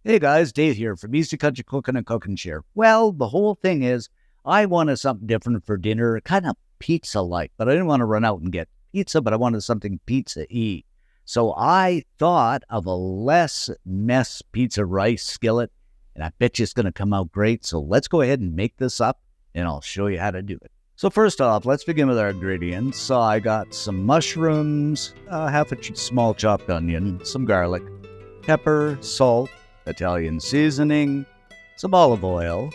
Hey guys, Dave here from Easy Country Cooking and Cooking Share. Well, the whole thing is I wanted something different for dinner, kind of pizza-like, but I didn't want to run out and get pizza, but I wanted something pizza-y. So I thought of a less mess pizza rice skillet, and I bet you it's going to come out great. So let's go ahead and make this up, and I'll show you how to do it. So first off, let's begin with our ingredients. So I got some mushrooms, half a small chopped onion, some garlic, pepper, salt, Italian seasoning, some olive oil,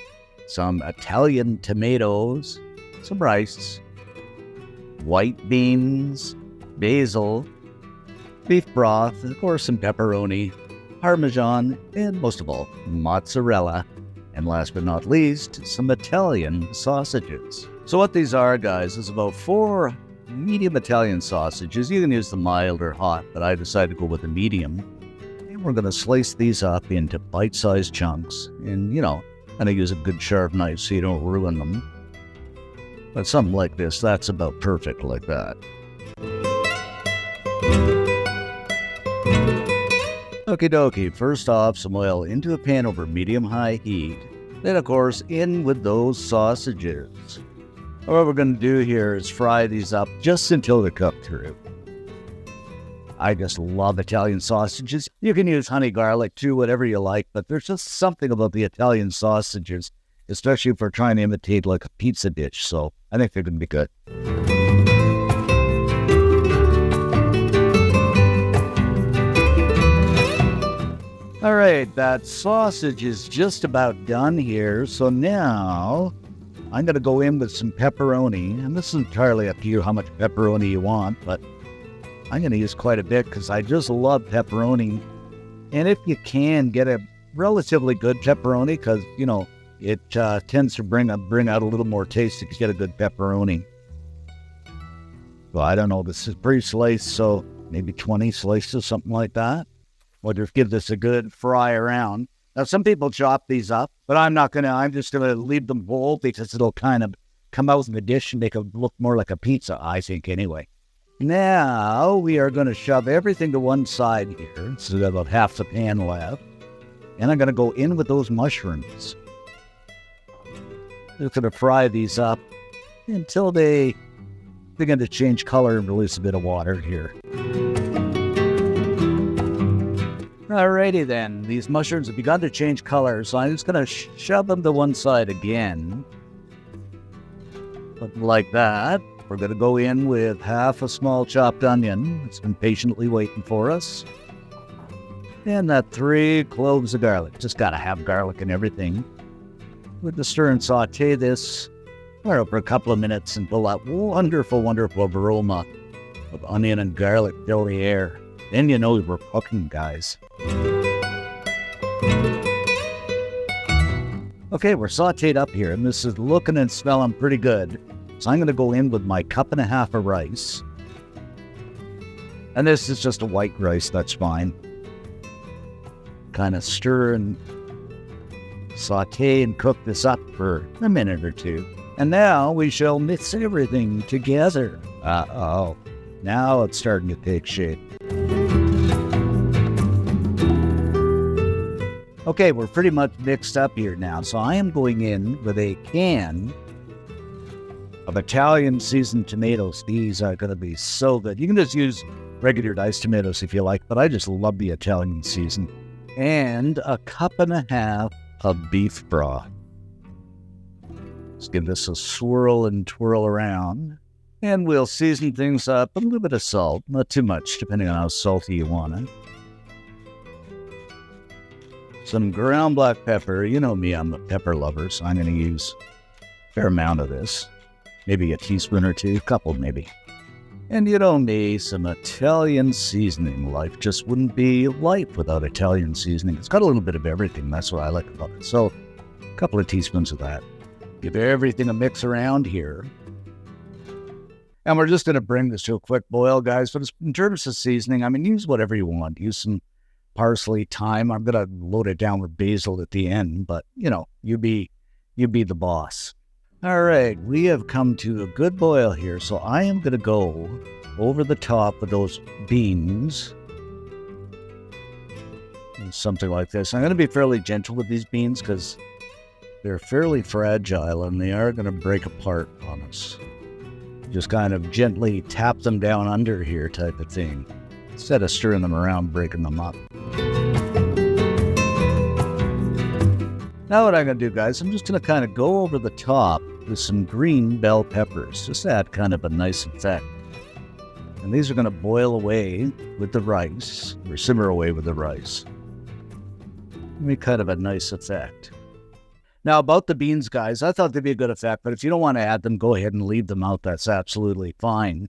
some Italian tomatoes, some rice, white beans, basil, beef broth, of course some pepperoni, Parmesan, and most of all, mozzarella, and last but not least, some Italian sausages. So what these are, guys, is about 4 medium Italian sausages. You can use the mild or hot, but I decided to go with the medium. We're going to slice these up into bite-sized chunks and, kind of use a good sharp knife so you don't ruin them. But something like this, that's about perfect like that. Okie dokie, first off, some oil into a pan over medium-high heat. Then, of course, in with those sausages. What we're going to do here is fry these up just until they're cooked through. I just love Italian sausages. You can use honey garlic too, whatever you like, but there's just something about the Italian sausages, especially if we're trying to imitate like a pizza dish. So I think they're going to be good. All right, that sausage is just about done here. So now I'm going to go in with some pepperoni, and this is entirely up to you how much pepperoni you want, but I'm going to use quite a bit because I just love pepperoni. And if you can, get a relatively good pepperoni because, it tends to bring out a little more taste if you get a good pepperoni. Well, I don't know. This is pre-sliced, so maybe 20 slices, something like that. We'll just give this a good fry around. Now, some people chop these up, but I'm not going to. I'm just going to leave them whole because it'll kind of come out in the dish and make it look more like a pizza, I think, anyway. Now, we are going to shove everything to one side here. So there's about half the pan left. And I'm going to go in with those mushrooms. Just going to fry these up until they begin to change color and release a bit of water here. Alrighty then, these mushrooms have begun to change color, so I'm just going to shove them to one side again. Like that. We're going to go in with half a small chopped onion. It's been patiently waiting for us. And that 3 cloves of garlic. Just got to have garlic and everything. We'll just stir and saute this for a couple of minutes until that wonderful, wonderful aroma of onion and garlic fill the air. Then you know we're cooking, guys. Okay, we're sauteed up here, and this is looking and smelling pretty good. So I'm going to go in with my 1.5 cups of rice. And this is just a white rice, that's fine. Kind of stir and saute and cook this up for a minute or two. And now we shall mix everything together. Uh-oh. Now it's starting to take shape. Okay, we're pretty much mixed up here now. So I am going in with a can of Italian seasoned tomatoes. These are going to be so good. You can just use regular diced tomatoes if you like, but I just love the Italian season. And 1.5 cups of beef broth. Let's give this a swirl and twirl around. And we'll season things up with a little bit of salt. Not too much, depending on how salty you want it. Some ground black pepper. You know me, I'm a pepper lover, so I'm going to use a fair amount of this. Maybe a teaspoon or 2, couple maybe. And you know me, some Italian seasoning. Life just wouldn't be life without Italian seasoning. It's got a little bit of everything. That's what I like about it. So, a couple of teaspoons of that. Give everything a mix around here. And we're just going to bring this to a quick boil, guys. But in terms of seasoning, use whatever you want. Use some parsley, thyme. I'm going to load it down with basil at the end. But, you be the boss. All right, we have come to a good boil here, so I am going to go over the top of those beans something like this. I'm going to be fairly gentle with these beans because they're fairly fragile and they are going to break apart on us. Just kind of gently tap them down under here type of thing, instead of stirring them around, breaking them up. Now what I'm going to do, guys, I'm just going to kind of go over the top with some green bell peppers, just to add kind of a nice effect. And these are going to boil away with the rice, or simmer away with the rice. Make kind of a nice effect. Now, about the beans, guys, I thought they'd be a good effect, but if you don't want to add them, go ahead and leave them out. That's absolutely fine.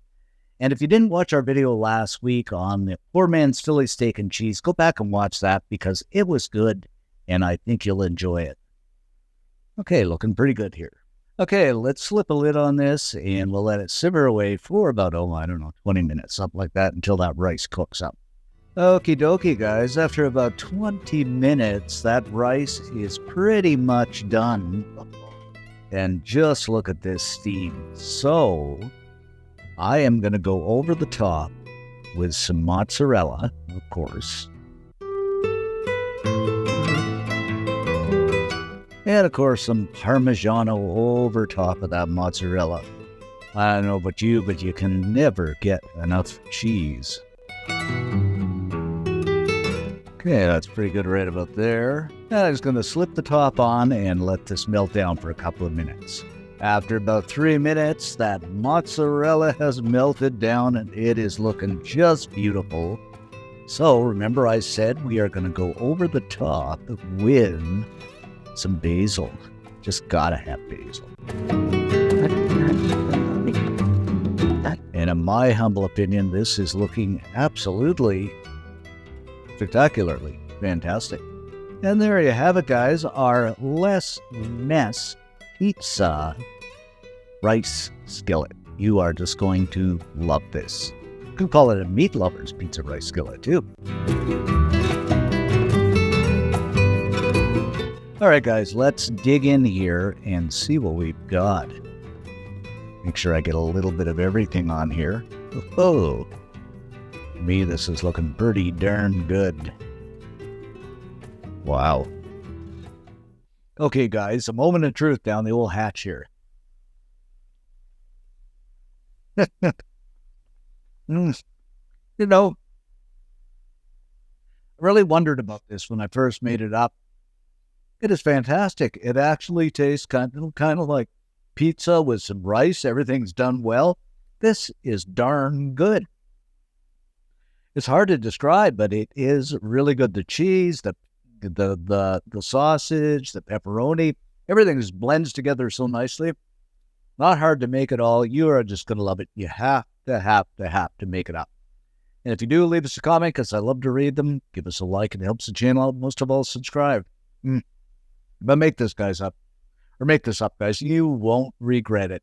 And if you didn't watch our video last week on the poor man's Philly steak and cheese, go back and watch that because it was good, and I think you'll enjoy it. Okay, looking pretty good here. Okay, let's slip a lid on this, and we'll let it simmer away for about, 20 minutes, something like that, until that rice cooks up. Okie dokie, guys. After about 20 minutes, that rice is pretty much done. And just look at this steam. So, I am going to go over the top with some mozzarella, of course. And, of course, some Parmigiano over top of that mozzarella. I don't know about you, but you can never get enough cheese. Okay, that's pretty good right about there. Now I'm just going to slip the top on and let this melt down for a couple of minutes. After about 3 minutes, that mozzarella has melted down and it is looking just beautiful. So remember I said we are going to go over the top with some basil. Just gotta have basil. And in my humble opinion, this is looking absolutely spectacularly fantastic. And there you have it, guys, our less mess pizza rice skillet. You are just going to love this. You could call it a meat lover's pizza rice skillet too. All right, guys, let's dig in here and see what we've got. Make sure I get a little bit of everything on here. Oh, to me, this is looking pretty darn good. Wow. Okay, guys, a moment of truth down the old hatch here. You know, I really wondered about this when I first made it up. It is fantastic. It actually tastes kind of like pizza with some rice. Everything's done well. This is darn good. It's hard to describe, but it is really good. The cheese, the sausage, the pepperoni, everything just blends together so nicely. Not hard to make at all. You are just going to love it. You have to make it up. And if you do, leave us a comment because I love to read them. Give us a like. It helps the channel out. Most of all, subscribe. But make this up, guys. You won't regret it.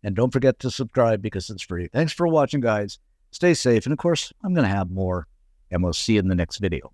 And don't forget to subscribe because it's free. Thanks for watching, guys. Stay safe. And, of course, I'm going to have more. And we'll see you in the next video.